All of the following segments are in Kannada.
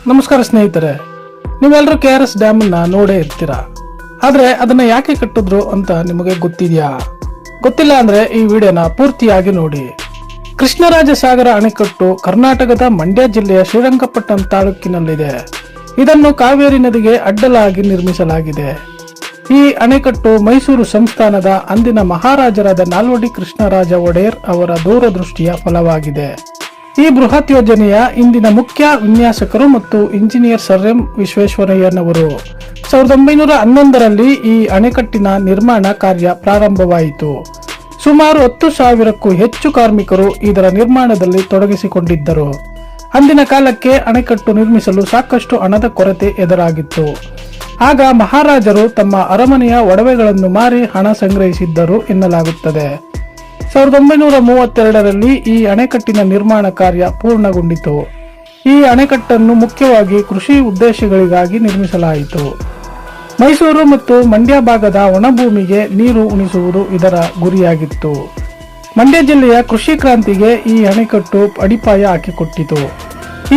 ನಮಸ್ಕಾರ ಸ್ನೇಹಿತರೆ, ನೀವೆಲ್ಲರೂ KRS ಡ್ಯಾಮ್ ಅನ್ನ ನೋಡೇ ಇರ್ತೀರಾ. ಆದ್ರೆ ಅದನ್ನ ಯಾಕೆ ಕಟ್ಟಿದ್ರು ಅಂತ ನಿಮಗೆ ಗೊತ್ತಿದ್ಯಾ? ಗೊತ್ತಿಲ್ಲ ಅಂದ್ರೆ ಈ ವಿಡಿಯೋನ ಪೂರ್ತಿಯಾಗಿ ನೋಡಿ. ಕೃಷ್ಣರಾಜಸಾಗರ ಅಣೆಕಟ್ಟು ಕರ್ನಾಟಕದ ಮಂಡ್ಯ ಜಿಲ್ಲೆಯ ಶ್ರೀರಂಗಪಟ್ಟಣ ತಾಲೂಕಿನಲ್ಲಿದೆ. ಇದನ್ನು ಕಾವೇರಿ ನದಿಗೆ ಅಡ್ಡಲಾಗಿ ನಿರ್ಮಿಸಲಾಗಿದೆ. ಈ ಅಣೆಕಟ್ಟು ಮೈಸೂರು ಸಂಸ್ಥಾನದ ಅಂದಿನ ಮಹಾರಾಜರಾದ ನಾಲ್ವಡಿ ಕೃಷ್ಣರಾಜ ಒಡೆಯರ್ ಅವರ ದೂರದೃಷ್ಟಿಯ ಫಲವಾಗಿದೆ. ಈ ಬೃಹತ್ ಯೋಜನೆಯ ಇಂದಿನ ಮುಖ್ಯ ವಿನ್ಯಾಸಕರು ಮತ್ತು ಇಂಜಿನಿಯರ್ ಸರ್ ಎಂ ವಿಶ್ವೇಶ್ವರಯ್ಯನವರು 1911ರಲ್ಲಿ ಈ ಅಣೆಕಟ್ಟಿನ ನಿರ್ಮಾಣ ಕಾರ್ಯ ಪ್ರಾರಂಭವಾಯಿತು. ಸುಮಾರು 10,000ಕ್ಕೂ ಹೆಚ್ಚು ಕಾರ್ಮಿಕರು ಇದರ ನಿರ್ಮಾಣದಲ್ಲಿ ತೊಡಗಿಸಿಕೊಂಡಿದ್ದರು. ಅಂದಿನ ಕಾಲಕ್ಕೆ ಅಣೆಕಟ್ಟು ನಿರ್ಮಿಸಲು ಸಾಕಷ್ಟು ಹಣದ ಕೊರತೆ ಎದುರಾಗಿತ್ತು. ಆಗ ಮಹಾರಾಜರು ತಮ್ಮ ಅರಮನೆಯ ಒಡವೆಗಳನ್ನು ಮಾರಿ ಹಣ ಸಂಗ್ರಹಿಸಿದ್ದರು ಎನ್ನಲಾಗುತ್ತದೆ. 1932ರಲ್ಲಿ ಈ ಅಣೆಕಟ್ಟಿನ ನಿರ್ಮಾಣ ಕಾರ್ಯ ಪೂರ್ಣಗೊಂಡಿತು. ಈ ಅಣೆಕಟ್ಟನ್ನು ಮುಖ್ಯವಾಗಿ ಕೃಷಿ ಉದ್ದೇಶಗಳಿಗಾಗಿ ನಿರ್ಮಿಸಲಾಯಿತು. ಮೈಸೂರು ಮತ್ತು ಮಂಡ್ಯ ಭಾಗದ ಒಣಭೂಮಿಗೆ ನೀರು ಉಣಿಸುವುದು ಇದರ ಗುರಿಯಾಗಿತ್ತು. ಮಂಡ್ಯ ಜಿಲ್ಲೆಯ ಕೃಷಿ ಕ್ರಾಂತಿಗೆ ಈ ಅಣೆಕಟ್ಟು ಅಡಿಪಾಯ ಹಾಕಿಕೊಟ್ಟಿತು.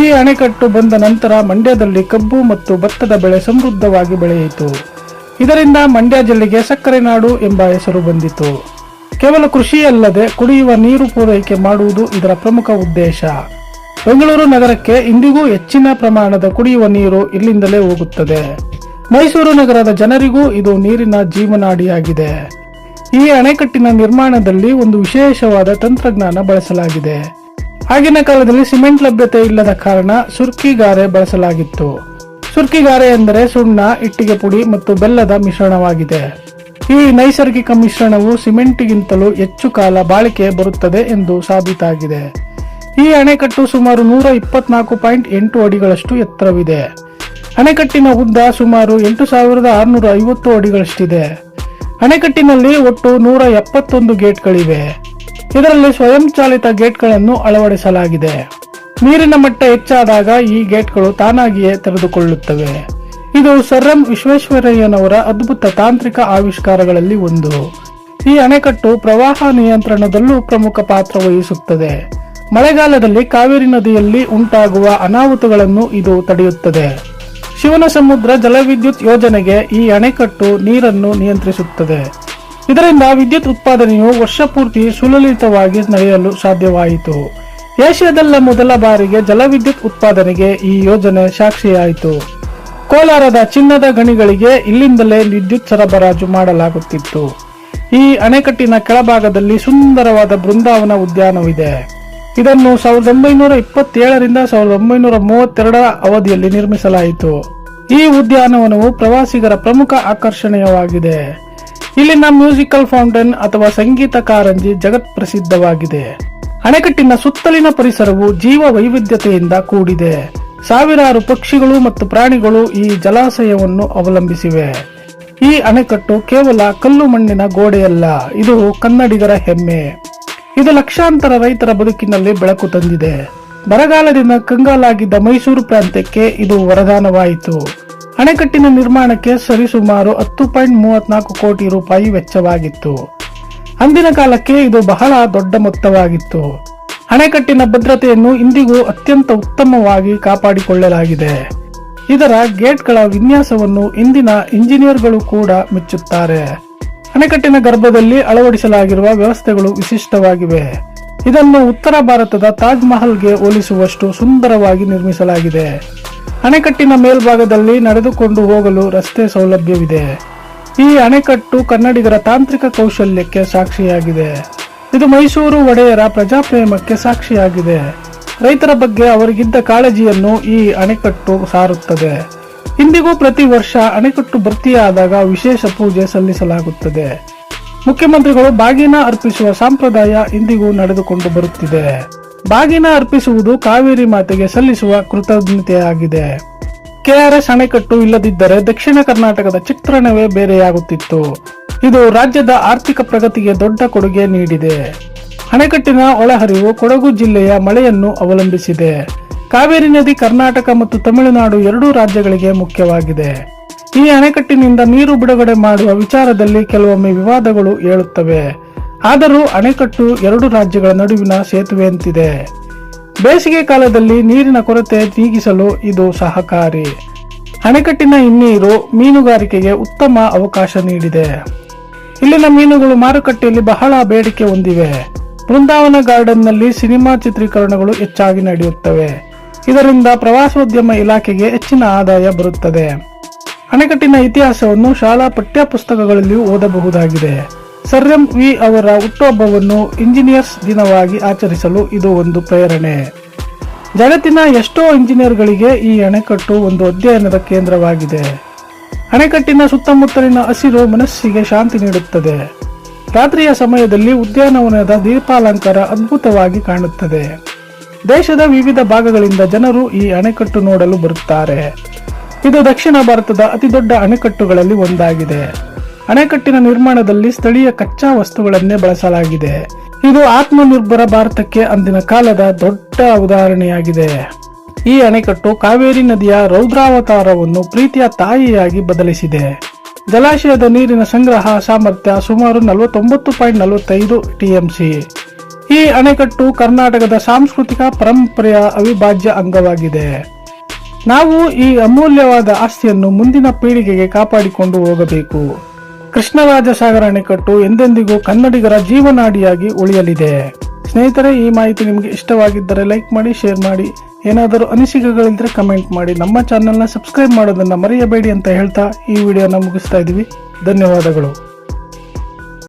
ಈ ಅಣೆಕಟ್ಟು ಬಂದ ನಂತರ ಮಂಡ್ಯದಲ್ಲಿ ಕಬ್ಬು ಮತ್ತು ಭತ್ತದ ಬೆಳೆ ಸಮೃದ್ಧವಾಗಿ ಬೆಳೆಯಿತು. ಇದರಿಂದ ಮಂಡ್ಯ ಜಿಲ್ಲೆಗೆ ಸಕ್ಕರೆ ನಾಡು ಎಂಬ ಹೆಸರು ಬಂದಿತು. ಕೇವಲ ಕೃಷಿಯಲ್ಲದೆ ಕುಡಿಯುವ ನೀರು ಪೂರೈಕೆ ಮಾಡುವುದು ಇದರ ಪ್ರಮುಖ ಉದ್ದೇಶ. ಬೆಂಗಳೂರು ನಗರಕ್ಕೆ ಇಂದಿಗೂ ಹೆಚ್ಚಿನ ಪ್ರಮಾಣದ ಕುಡಿಯುವ ನೀರು ಇಲ್ಲಿಂದಲೇ ಹೋಗುತ್ತದೆ. ಮೈಸೂರು ನಗರದ ಜನರಿಗೂ ಇದು ನೀರಿನ ಜೀವನಾಡಿಯಾಗಿದೆ. ಈ ಅಣೆಕಟ್ಟಿನ ನಿರ್ಮಾಣದಲ್ಲಿ ಒಂದು ವಿಶೇಷವಾದ ತಂತ್ರಜ್ಞಾನ ಬಳಸಲಾಗಿದೆ. ಆಗಿನ ಕಾಲದಲ್ಲಿ ಸಿಮೆಂಟ್ ಲಭ್ಯತೆ ಇಲ್ಲದ ಕಾರಣ ಸುರ್ಕಿಗಾರೆ ಬಳಸಲಾಗಿತ್ತು. ಸುರ್ಕಿಗಾರೆ ಎಂದರೆ ಸುಣ್ಣ, ಇಟ್ಟಿಗೆ ಪುಡಿ ಮತ್ತು ಬೆಲ್ಲದ ಮಿಶ್ರಣವಾಗಿದೆ. ಈ ನೈಸರ್ಗಿಕ ಮಿಶ್ರಣವು ಸಿಮೆಂಟ್ಗಿಂತಲೂ ಹೆಚ್ಚು ಕಾಲ ಬಾಳಿಕೆ ಬರುತ್ತದೆ ಎಂದು ಸಾಬೀತಾಗಿದೆ. ಈ ಅಣೆಕಟ್ಟು ಸುಮಾರು 124.8 ಅಡಿಗಳಷ್ಟು ಎತ್ತರವಿದೆ. ಅಣೆಕಟ್ಟಿನ ಉದ್ದ ಸುಮಾರು 8,650 ಅಡಿಗಳಷ್ಟಿದೆ. ಅಣೆಕಟ್ಟಿನಲ್ಲಿ ಒಟ್ಟು 171 ಗೇಟ್ಗಳಿವೆ. ಇದರಲ್ಲಿ ಸ್ವಯಂಚಾಲಿತ ಗೇಟ್ಗಳನ್ನು ಅಳವಡಿಸಲಾಗಿದೆ. ನೀರಿನ ಮಟ್ಟ ಹೆಚ್ಚಾದಾಗ ಈ ಗೇಟ್ಗಳು ತಾನಾಗಿಯೇ ತೆರೆದುಕೊಳ್ಳುತ್ತವೆ. ಇದು ಸರ್ ಎಂ ವಿಶ್ವೇಶ್ವರಯ್ಯನವರ ಅದ್ಭುತ ತಾಂತ್ರಿಕ ಆವಿಷ್ಕಾರಗಳಲ್ಲಿ ಒಂದು. ಈ ಅಣೆಕಟ್ಟು ಪ್ರವಾಹ ನಿಯಂತ್ರಣದಲ್ಲೂ ಪ್ರಮುಖ ಪಾತ್ರ ವಹಿಸುತ್ತದೆ. ಮಳೆಗಾಲದಲ್ಲಿ ಕಾವೇರಿ ನದಿಯಲ್ಲಿ ಉಂಟಾಗುವ ಅನಾಹುತಗಳನ್ನು ಇದು ತಡೆಯುತ್ತದೆ. ಶಿವನಸಮುದ್ರ ಜಲವಿದ್ಯುತ್ ಯೋಜನೆಗೆ ಈ ಅಣೆಕಟ್ಟು ನೀರನ್ನು ನಿಯಂತ್ರಿಸುತ್ತದೆ. ಇದರಿಂದ ವಿದ್ಯುತ್ ಉತ್ಪಾದನೆಯು ವರ್ಷಪೂರ್ತಿ ಸುಲಲಿತವಾಗಿ ನಡೆಯಲು ಸಾಧ್ಯವಾಯಿತು. ಏಷ್ಯಾದಲ್ಲ ಮೊದಲ ಬಾರಿಗೆ ಜಲವಿದ್ಯುತ್ ಉತ್ಪಾದನೆಗೆ ಈ ಯೋಜನೆ ಸಾಕ್ಷಿಯಾಯಿತು. ಕೋಲಾರದ ಚಿನ್ನದ ಗಣಿಗಳಿಗೆ ಇಲ್ಲಿಂದಲೇ ವಿದ್ಯುತ್ ಸರಬರಾಜು ಮಾಡಲಾಗುತ್ತಿತ್ತು. ಈ ಅಣೆಕಟ್ಟಿನ ಕೆಳಭಾಗದಲ್ಲಿ ಸುಂದರವಾದ ಬೃಂದಾವನ ಉದ್ಯಾನವಿದೆ. ಇದನ್ನು 1927ರಿಂದ 1932ರ ಅವಧಿಯಲ್ಲಿ ನಿರ್ಮಿಸಲಾಯಿತು. ಈ ಉದ್ಯಾನವನವು ಪ್ರವಾಸಿಗರ ಪ್ರಮುಖ ಆಕರ್ಷಣೆಯವಾಗಿದೆ. ಇಲ್ಲಿನ ಮ್ಯೂಸಿಕಲ್ ಫೌಂಟೇನ್ ಅಥವಾ ಸಂಗೀತ ಕಾರಂಜಿ ಜಗತ್ ಪ್ರಸಿದ್ಧವಾಗಿದೆ. ಅಣೆಕಟ್ಟಿನ ಸುತ್ತಲಿನ ಪರಿಸರವು ಜೀವ ವೈವಿಧ್ಯತೆಯಿಂದ ಕೂಡಿದೆ. ಸಾವಿರಾರು ಪಕ್ಷಿಗಳು ಮತ್ತು ಪ್ರಾಣಿಗಳು ಈ ಜಲಾಶಯವನ್ನು ಅವಲಂಬಿಸಿವೆ. ಈ ಅಣೆಕಟ್ಟು ಕೇವಲ ಕಲ್ಲು ಮಣ್ಣಿನ ಗೋಡೆಯಲ್ಲ, ಇದು ಕನ್ನಡಿಗರ ಹೆಮ್ಮೆ. ಇದು ಲಕ್ಷಾಂತರ ರೈತರ ಬದುಕಿನಲ್ಲಿ ಬೆಳಕು ತಂದಿದೆ. ಬರಗಾಲದಿಂದ ಕಂಗಾಲಾಗಿದ್ದ ಮೈಸೂರು ಪ್ರಾಂತ್ಯಕ್ಕೆ ಇದು ವರದಾನವಾಯಿತು. ಅಣೆಕಟ್ಟಿನ ನಿರ್ಮಾಣಕ್ಕೆ ಸರಿಸುಮಾರು 10.34 ಕೋಟಿ ರೂಪಾಯಿ ವೆಚ್ಚವಾಗಿತ್ತು. ಅಂದಿನ ಕಾಲಕ್ಕೆ ಇದು ಬಹಳ ದೊಡ್ಡ ಮೊತ್ತವಾಗಿತ್ತು. ಅಣೆಕಟ್ಟಿನ ಭದ್ರತೆಯನ್ನು ಇಂದಿಗೂ ಅತ್ಯಂತ ಉತ್ತಮವಾಗಿ ಕಾಪಾಡಿಕೊಳ್ಳಲಾಗಿದೆ. ಇದರ ಗೇಟ್ಗಳ ವಿನ್ಯಾಸವನ್ನು ಇಂದಿನ ಇಂಜಿನಿಯರ್ಗಳು ಕೂಡ ಮೆಚ್ಚುತ್ತಾರೆ. ಅಣೆಕಟ್ಟಿನ ಗರ್ಭದಲ್ಲಿ ಅಳವಡಿಸಲಾಗಿರುವ ವ್ಯವಸ್ಥೆಗಳು ವಿಶಿಷ್ಟವಾಗಿವೆ. ಇದನ್ನು ಉತ್ತರ ಭಾರತದ ತಾಜ್ ಮಹಲ್ಗೆ ಹೋಲಿಸುವಷ್ಟು ಸುಂದರವಾಗಿ ನಿರ್ಮಿಸಲಾಗಿದೆ. ಅಣೆಕಟ್ಟಿನ ಮೇಲ್ಭಾಗದಲ್ಲಿ ನಡೆದುಕೊಂಡು ಹೋಗಲು ರಸ್ತೆ ಸೌಲಭ್ಯವಿದೆ. ಈ ಅಣೆಕಟ್ಟು ಕನ್ನಡಿಗರ ತಾಂತ್ರಿಕ ಕೌಶಲ್ಯಕ್ಕೆ ಸಾಕ್ಷಿಯಾಗಿದೆ. ಇದು ಮೈಸೂರು ಒಡೆಯರ ಪ್ರಜಾಪ್ರೇಮಕ್ಕೆ ಸಾಕ್ಷಿಯಾಗಿದೆ. ರೈತರ ಬಗ್ಗೆ ಅವರಿಗಿದ್ದ ಕಾಳಜಿಯನ್ನು ಈ ಅಣೆಕಟ್ಟು ಸಾರುತ್ತದೆ. ಇಂದಿಗೂ ಪ್ರತಿ ವರ್ಷ ಅಣೆಕಟ್ಟು ಭರ್ತಿಯಾದಾಗ ವಿಶೇಷ ಪೂಜೆ ಸಲ್ಲಿಸಲಾಗುತ್ತದೆ. ಮುಖ್ಯಮಂತ್ರಿಗಳು ಬಾಗಿನ ಅರ್ಪಿಸುವ ಸಂಪ್ರದಾಯ ಇಂದಿಗೂ ನಡೆದುಕೊಂಡು ಬರುತ್ತಿದೆ. ಬಾಗಿನ ಅರ್ಪಿಸುವುದು ಕಾವೇರಿ ಮಾತೆಗೆ ಸಲ್ಲಿಸುವ ಕೃತಜ್ಞತೆಯಾಗಿದೆ. KRS ಅಣೆಕಟ್ಟು ಇಲ್ಲದಿದ್ದರೆ ದಕ್ಷಿಣ ಕರ್ನಾಟಕದ ಚಿತ್ರಣವೇ ಬೇರೆಯಾಗುತ್ತಿತ್ತು. ಇದು ರಾಜ್ಯದ ಆರ್ಥಿಕ ಪ್ರಗತಿಗೆ ದೊಡ್ಡ ಕೊಡುಗೆ ನೀಡಿದೆ. ಅಣೆಕಟ್ಟಿನ ಒಳಹರಿವು ಕೊಡಗು ಜಿಲ್ಲೆಯ ಮಳೆಯನ್ನು ಅವಲಂಬಿಸಿದೆ. ಕಾವೇರಿ ನದಿ ಕರ್ನಾಟಕ ಮತ್ತು ತಮಿಳುನಾಡು ಎರಡೂ ರಾಜ್ಯಗಳಿಗೆ ಮುಖ್ಯವಾಗಿದೆ. ಈ ಅಣೆಕಟ್ಟಿನಿಂದ ನೀರು ಬಿಡುಗಡೆ ಮಾಡುವ ವಿಚಾರದಲ್ಲಿ ಕೆಲವೊಮ್ಮೆ ವಿವಾದಗಳು ಏಳುತ್ತವೆ. ಆದರೂ ಅಣೆಕಟ್ಟು ಎರಡು ರಾಜ್ಯಗಳ ನಡುವಿನ ಸೇತುವೆಯಂತಿದೆ. ಬೇಸಿಗೆ ಕಾಲದಲ್ಲಿ ನೀರಿನ ಕೊರತೆ ನೀಗಿಸಲು ಇದು ಸಹಕಾರಿ. ಅಣೆಕಟ್ಟಿನ ಹಿನ್ನೀರು ಮೀನುಗಾರಿಕೆಗೆ ಉತ್ತಮ ಅವಕಾಶ ನೀಡಿದೆ. ಇಲ್ಲಿನ ಮೀನುಗಳು ಮಾರುಕಟ್ಟೆಯಲ್ಲಿ ಬಹಳ ಬೇಡಿಕೆ ಹೊಂದಿವೆ. ಬೃಂದಾವನ ಗಾರ್ಡನ್ನಲ್ಲಿ ಸಿನಿಮಾ ಚಿತ್ರೀಕರಣಗಳು ಹೆಚ್ಚಾಗಿ ನಡೆಯುತ್ತವೆ. ಇದರಿಂದ ಪ್ರವಾಸೋದ್ಯಮ ಇಲಾಖೆಗೆ ಹೆಚ್ಚಿನ ಆದಾಯ ಬರುತ್ತದೆ. ಅಣೆಕಟ್ಟಿನ ಇತಿಹಾಸವನ್ನು ಶಾಲಾ ಪಠ್ಯಪುಸ್ತಕಗಳಲ್ಲಿ ಓದಬಹುದಾಗಿದೆ. ಸರ್ ಎಂ ವಿ ಅವರ ಹುಟ್ಟುಹಬ್ಬವನ್ನು ಇಂಜಿನಿಯರ್ಸ್ ದಿನವಾಗಿ ಆಚರಿಸಲು ಇದು ಒಂದು ಪ್ರೇರಣೆ. ಜಗತ್ತಿನ ಎಷ್ಟೋ ಇಂಜಿನಿಯರ್ಗಳಿಗೆ ಈ ಅಣೆಕಟ್ಟು ಒಂದು ಅಧ್ಯಯನದ ಕೇಂದ್ರವಾಗಿದೆ. ಅಣೆಕಟ್ಟಿನ ಸುತ್ತಮುತ್ತಲಿನ ಹಸಿರು ಮನಸ್ಸಿಗೆ ಶಾಂತಿ ನೀಡುತ್ತದೆ. ರಾತ್ರಿಯ ಸಮಯದಲ್ಲಿ ಉದ್ಯಾನವನದ ದೀಪಾಲಂಕಾರ ಅದ್ಭುತವಾಗಿ ಕಾಣುತ್ತದೆ. ದೇಶದ ವಿವಿಧ ಭಾಗಗಳಿಂದ ಜನರು ಈ ಅಣೆಕಟ್ಟು ನೋಡಲು ಬರುತ್ತಾರೆ. ಇದು ದಕ್ಷಿಣ ಭಾರತದ ಅತಿದೊಡ್ಡ ಅಣೆಕಟ್ಟುಗಳಲ್ಲಿ ಒಂದಾಗಿದೆ. ಅಣೆಕಟ್ಟಿನ ನಿರ್ಮಾಣದಲ್ಲಿ ಸ್ಥಳೀಯ ಕಚ್ಚಾ ವಸ್ತುಗಳನ್ನೇ ಬಳಸಲಾಗಿದೆ. ಇದು ಆತ್ಮನಿರ್ಭರ ಭಾರತಕ್ಕೆ ಅಂದಿನ ಕಾಲದ ದೊಡ್ಡ ಉದಾಹರಣೆಯಾಗಿದೆ. ಈ ಅಣೆಕಟ್ಟು ಕಾವೇರಿ ನದಿಯ ರೌದ್ರಾವತಾರವನ್ನು ಪ್ರೀತಿಯ ತಾಯಿಯಾಗಿ ಬದಲಿಸಿದೆ. ಜಲಾಶಯದ ನೀರಿನ ಸಂಗ್ರಹ ಸಾಮರ್ಥ್ಯ ಸುಮಾರು 49.45 ಟಿಎಂಸಿ. ಈ ಅಣೆಕಟ್ಟು ಕರ್ನಾಟಕದ ಸಾಂಸ್ಕೃತಿಕ ಪರಂಪರೆಯ ಅವಿಭಾಜ್ಯ ಅಂಗವಾಗಿದೆ. ನಾವು ಈ ಅಮೂಲ್ಯವಾದ ಆಸ್ತಿಯನ್ನು ಮುಂದಿನ ಪೀಳಿಗೆಗೆ ಕಾಪಾಡಿಕೊಂಡು ಹೋಗಬೇಕು. ಕೃಷ್ಣರಾಜಸಾಗರ ಅಣೆಕಟ್ಟು ಎಂದೆಂದಿಗೂ ಕನ್ನಡಿಗರ ಜೀವನಾಡಿಯಾಗಿ ಉಳಿಯಲಿದೆ. ಸ್ನೇಹಿತರೆ, ಈ ಮಾಹಿತಿ ನಿಮಗೆ ಇಷ್ಟವಾಗಿದ್ದರೆ ಲೈಕ್ ಮಾಡಿ, ಶೇರ್ ಮಾಡಿ. ಏನಾದರೂ ಅನಿಸಿಕೆಗಳಿದ್ರೆ ಕಮೆಂಟ್ ಮಾಡಿ. ನಮ್ಮ ಚಾನೆಲ್ನ ಸಬ್ಸ್ಕ್ರೈಬ್ ಮಾಡೋದನ್ನ ಮರೆಯಬೇಡಿ ಅಂತ ಹೇಳ್ತಾ ಈ ವಿಡಿಯೋನ ಮುಗಿಸ್ತಾ ಇದ್ದೀವಿ. ಧನ್ಯವಾದಗಳು.